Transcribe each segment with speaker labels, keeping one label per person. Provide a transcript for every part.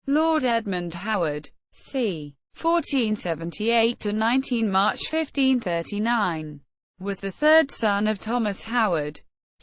Speaker 1: Lord Edmund Howard, c. 1478–19 March 1539, was the third son of Thomas Howard,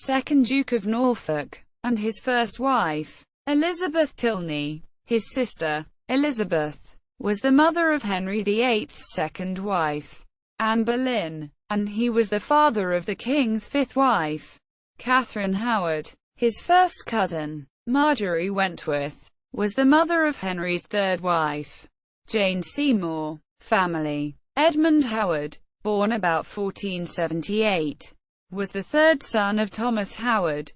Speaker 1: 2nd Duke of Norfolk, and his first wife, Elizabeth Tilney. His sister, Elizabeth, was the mother of Henry VIII's second wife, Anne Boleyn, and he was the father of the king's fifth wife, Catherine Howard. His first cousin, Margery Wentworth, was the mother of Henry's third wife, Jane Seymour. Family. Edmund Howard, born about 1478, was the third son of Thomas Howard,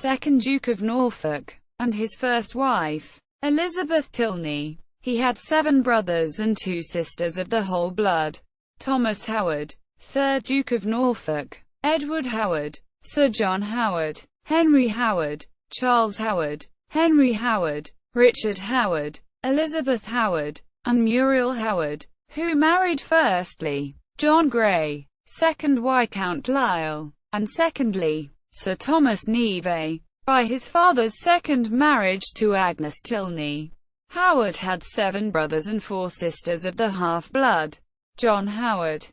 Speaker 1: 2nd Duke of Norfolk, and his first wife, Elizabeth Tilney. He had 7 brothers and 2 sisters of the whole blood: Thomas Howard, 3rd Duke of Norfolk; Edward Howard; Sir John Howard; Henry Howard; Charles Howard; Henry Howard; Richard Howard; Elizabeth Howard; and Muriel Howard, who married firstly, John Grey, 2nd Viscount Lisle, and secondly, Sir Thomas Neve, by his father's second marriage to Agnes Tilney. Howard had 7 brothers and 4 sisters of the half-blood: John Howard,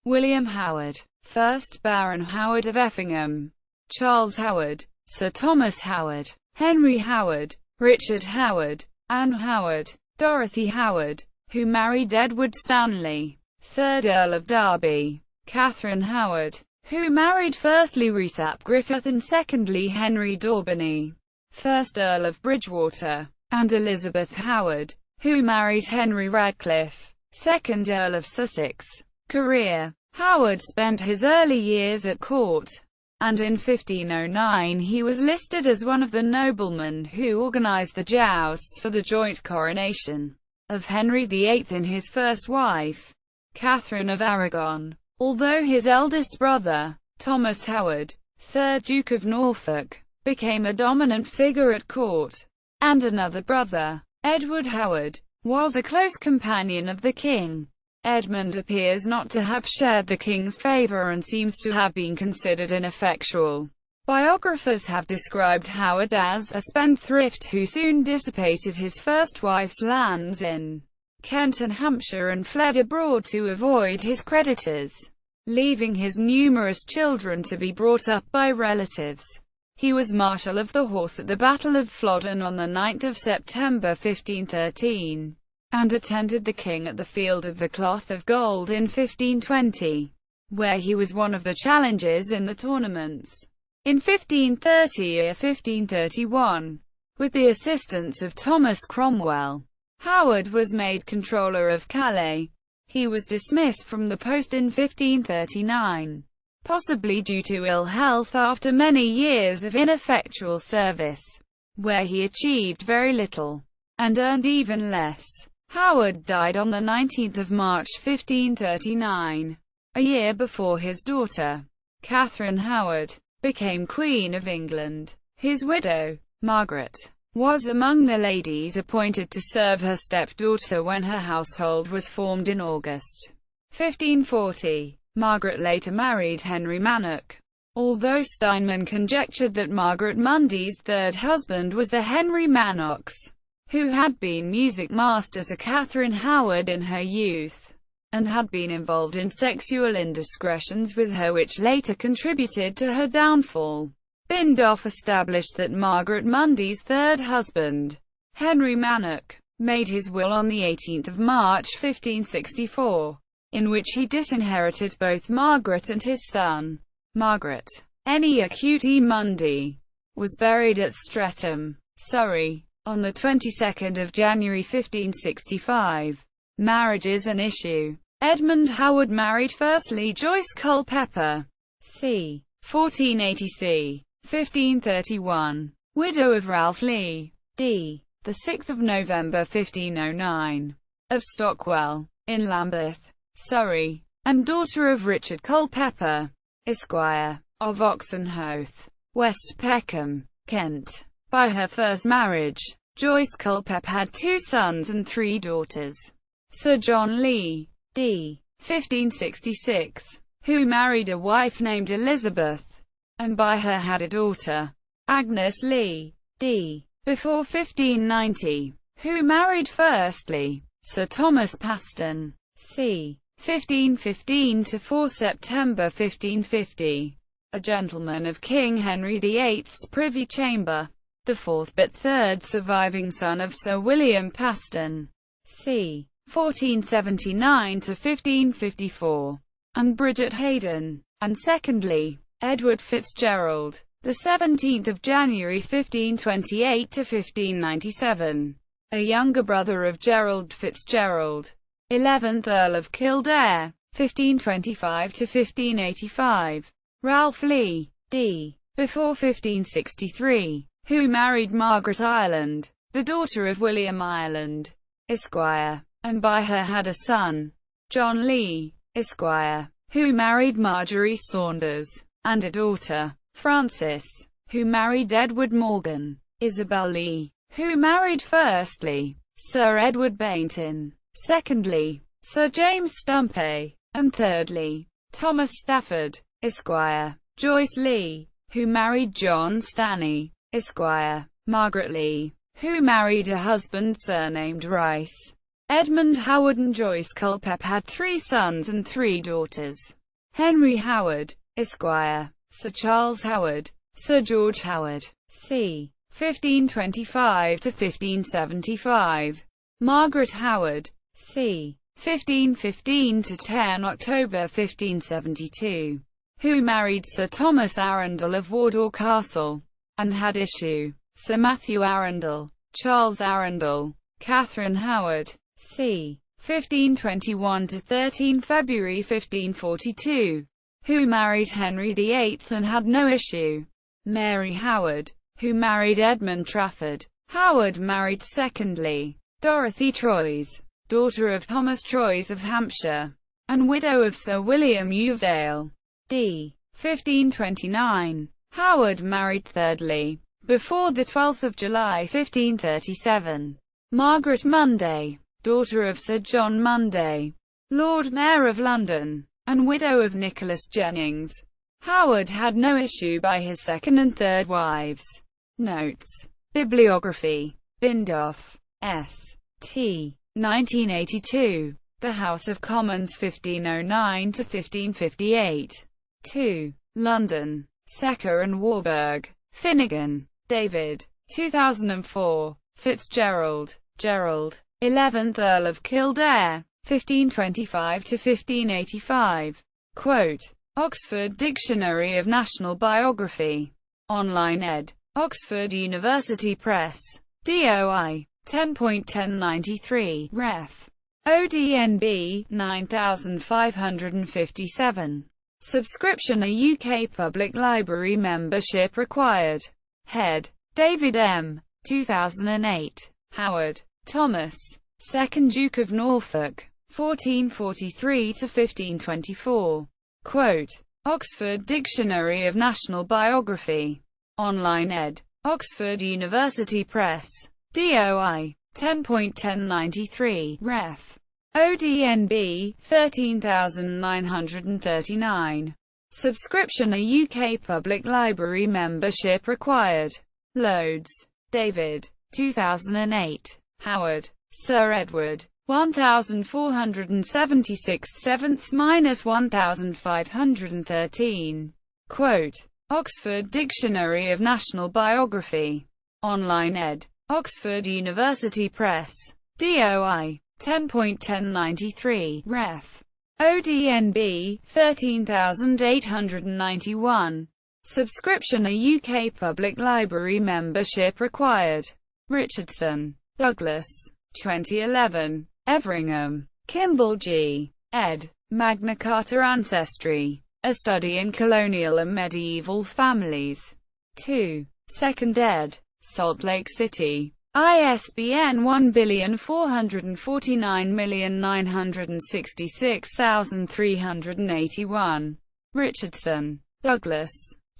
Speaker 1: William Howard, 1st Baron Howard of Effingham, Charles Howard, Sir Thomas Howard, Henry Howard, Richard Howard, Anne Howard, Dorothy Howard, who married Edward Stanley, 3rd Earl of Derby, Catherine Howard, who married firstly Rhys ap Griffith and secondly Henry Daubeny, 1st Earl of Bridgewater, and Elizabeth Howard, who married Henry Radcliffe, 2nd Earl of Sussex. Career. Howard spent his early years at court, and in 1509 he was listed as one of the noblemen who organized the jousts for the joint coronation of Henry VIII and his first wife, Catherine of Aragon. Although his eldest brother, Thomas Howard, 3rd Duke of Norfolk, became a dominant figure at court, and another brother, Edward Howard, was a close companion of the king, Edmund appears not to have shared the king's favour and seems to have been considered ineffectual. Biographers have described Howard as a spendthrift who soon dissipated his first wife's lands in Kent and Hampshire and fled abroad to avoid his creditors, leaving his numerous children to be brought up by relatives. He was Marshal of the Horse at the Battle of Flodden on 9 September 1513, and attended the king at the Field of the Cloth of Gold in 1520, where he was one of the challengers in the tournaments. In 1530 or 1531, with the assistance of Thomas Cromwell, Howard was made Controller of Calais. He was dismissed from the post in 1539, possibly due to ill health after many years of ineffectual service, where he achieved very little, and earned even less. Howard died on 19 March 1539, a year before his daughter, Catherine Howard, became Queen of England. His widow, Margaret, was among the ladies appointed to serve her stepdaughter when her household was formed in August 1540. Margaret later married Henry Mannock, although Steinman conjectured that Margaret Mundy's third husband was the Henry Mannox, who had been music master to Catherine Howard in her youth, and had been involved in sexual indiscretions with her which later contributed to her downfall. Bindoff established that Margaret Mundy's third husband, Henry Mannock, made his will on 18 March 1564, in which he disinherited both Margaret and his son. Margaret, née Acute Mundy, was buried at Streatham, Surrey, on the 22nd of January 1565. Marriages an issue. Edmund Howard married firstly Joyce Culpeper, c. 1480 c. 1531, widow of Ralph Lee, d. 6 November 1509, of Stockwell, in Lambeth, Surrey, and daughter of Richard Culpeper, Esquire, of Oxenhoath, West Peckham, Kent. By her first marriage, Joyce Culpeper had 2 sons and 3 daughters. Sir John Lee, d. 1566, who married a wife named Elizabeth, and by her had a daughter, Agnes Lee, d. before 1590, who married firstly Sir Thomas Paston, c. 1515 to 4 September 1550, a gentleman of King Henry VIII's Privy Chamber, the fourth but third surviving son of Sir William Paston, c. 1479 to 1554, and Bridget Hayden, and secondly, Edward Fitzgerald, the 17th of January 1528 to 1597, a younger brother of Gerald Fitzgerald, 11th Earl of Kildare, 1525 to 1585, Ralph Lee, d. before 1563, who married Margaret Ireland, the daughter of William Ireland, Esquire, and by her had a son, John Lee, Esquire, who married Margery Saunders, and a daughter, Frances, who married Edward Morgan, Isabel Lee, who married firstly Sir Edward Bainton, secondly Sir James Stumpy, and thirdly Thomas Stafford, Esquire, Joyce Lee, who married John Stanley, Esquire, Margaret Lee, who married a husband surnamed Rice. Edmund Howard and Joyce Culpeper had 3 sons and 3 daughters. Henry Howard, Esquire, Sir Charles Howard, Sir George Howard, c. 1525 to 1575. Margaret Howard, c. 1515 to 10 October 1572, who married Sir Thomas Arundel of Wardour Castle, and had issue Sir Matthew Arundel, Charles Arundel, Catherine Howard, c. 1521 to 13 February 1542, who married Henry VIII and had no issue. Mary Howard, who married Edmund Trafford. Howard married secondly Dorothy Troyes, daughter of Thomas Troyes of Hampshire, and widow of Sir William Uvedale, d. 1529. Howard married thirdly, before the 12th of July 1537, Margaret Munday, daughter of Sir John Munday, Lord Mayor of London, and widow of Nicholas Jennings. Howard had no issue by his second and third wives. Notes. Bibliography. Bindoff, S. T. 1982. The House of Commons 1509 to 1558. 2. London. Secker and Warburg. Finnegan, David. 2004. Fitzgerald, Gerald. 11th Earl of Kildare. 1525 to 1585. Quote. Oxford Dictionary of National Biography. Online ed. Oxford University Press. DOI. 10.1093. Ref. ODNB 9557. Subscription. A UK Public Library membership required. Head. David M. 2008. Howard, Thomas. 2nd Duke of Norfolk. 1443 to 1524. Quote. Oxford Dictionary of National Biography. Online ed. Oxford University Press. DOI. 10.1093. Ref. ODNB 13939. Subscription. A UK Public Library membership required. Loads. David. 2008. Howard, Sir Edward. 1476 7th-1513. Quote. Oxford Dictionary of National Biography. Online ed. Oxford University Press. DOI. 10.1093. Ref. ODNB 13891. Subscription. A UK Public Library membership required. Richardson, Douglas. 2011. Everingham, Kimball G. ed. Magna Carta Ancestry. A Study in Colonial and Medieval Families. 2. 2nd ed. Salt Lake City. ISBN 1449966,381. Richardson, Douglas.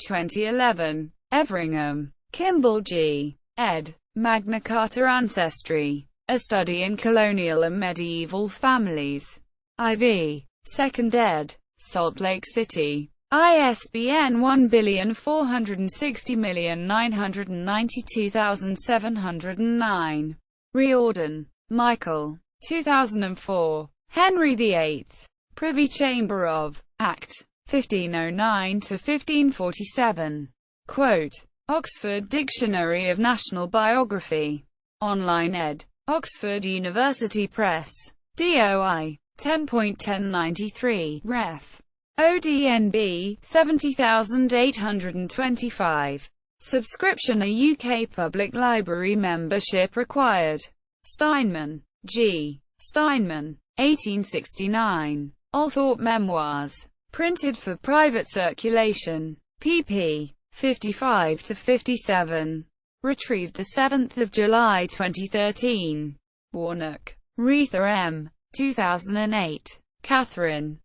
Speaker 1: 2011. Everingham, Kimball G. ed. Magna Carta Ancestry. A Study in Colonial and Medieval Families. IV. 2nd ed. Salt Lake City. ISBN 14609922709. Riordan, Michael. 2004. Henry VIII. Privy Chamber of Act. 1509–1547. Quote. Oxford Dictionary of National Biography. Online ed. Oxford University Press. DOI. 10.1093. Ref. ODNB 70825. Subscription. A UK public library membership required. Steinman, G. Steinman. 1869. Althorpe Memoirs. Printed for private circulation. pp. 55–57. Retrieved 7 July 2013. Warnock, Retha M. 2008. Catherine,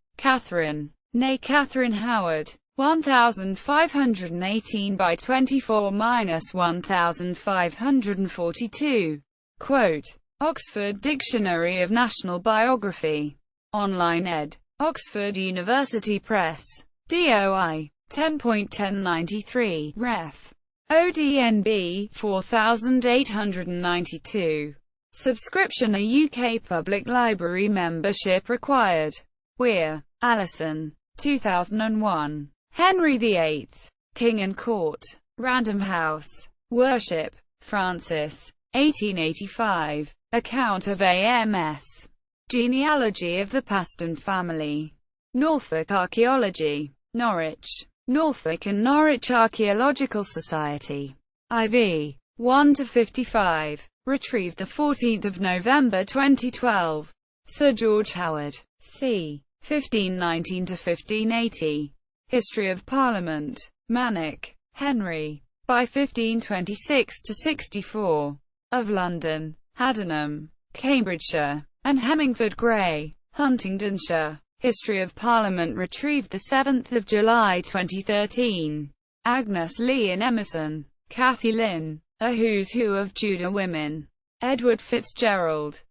Speaker 1: née Catherine Howard. 1518 by 24–1542. Quote. Oxford Dictionary of National Biography. Online ed. Oxford University Press. DOI. 10.1093. Ref. ODNB 4892. Subscription. A UK public library membership required. Weir, Alison. 2001. Henry VIII. King and Court. Random House. Worship. Francis. 1885. Account of AMS. Genealogy of the Paston family. Norfolk Archaeology. Norwich. Norfolk and Norwich Archaeological Society. IV. 1–55. Retrieved 14 November 2012. Sir George Howard. C. 1519–1580. History of Parliament. Manick, Henry. By 1526–64. Of London, Haddenham, Cambridgeshire, and Hemmingford Gray, Huntingdonshire. History of Parliament retrieved 7 July 2013. Agnes Lee and Emerson. Cathy Lynn. A Who's Who of Tudor Women. Edward Fitzgerald.